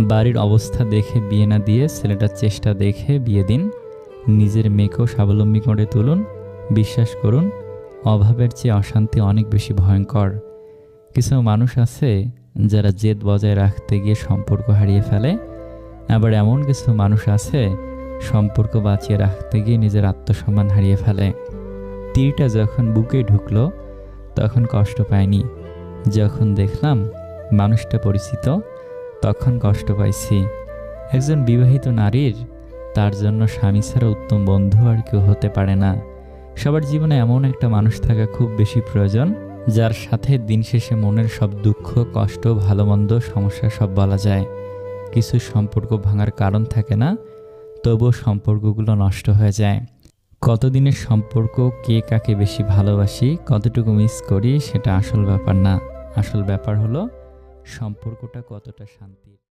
বাড়ির অবস্থা দেখে বিয়ে না দিয়ে ছেলেটার চেষ্টা দেখে বিয়ে দিন। নিজের মেয়েকেও স্বাবলম্বী করে তুলুন। বিশ্বাস করুন, অভাবের চেয়ে অশান্তি অনেক বেশি ভয়ঙ্কর। কিছু মানুষ আছে যারা জেদ বজায় রাখতে গিয়ে সম্পর্ক হারিয়ে ফেলে। আবার এমন কিছু মানুষ আছে সম্পর্ক বাঁচিয়ে রাখতে গিয়ে নিজের আত্মসম্মান হারিয়ে ফেলে। তীরটা যখন বুকে ঢুকলো তখন কষ্ট পাইনি। যখন দেখলাম মানুষটা পরিচিত তখন কষ্ট পাইছি। একজন বিবাহিত নারীর তার জন্য স্বামী ছাড়া উত্তম বন্ধু আর কেউ হতে পারে না। সবার জীবনে এমন একটা মানুষ থাকা খুব বেশি প্রয়োজন, যার সাথে দিন শেষে মনের সব দুঃখ, কষ্ট, ভালো মন্দ, সমস্যা সব বলা যায়। কিছু সম্পর্ক ভাঙার কারণ থাকে না, তবুও সম্পর্কগুলো নষ্ট হয়ে যায়। কতদিনের সম্পর্ক, কে কাকে বেশি ভালোবাসি, কতটুকু মিস করি, সেটা আসল ব্যাপার না। আসল ব্যাপার হলো সম্পর্কটা কতটা শান্তি।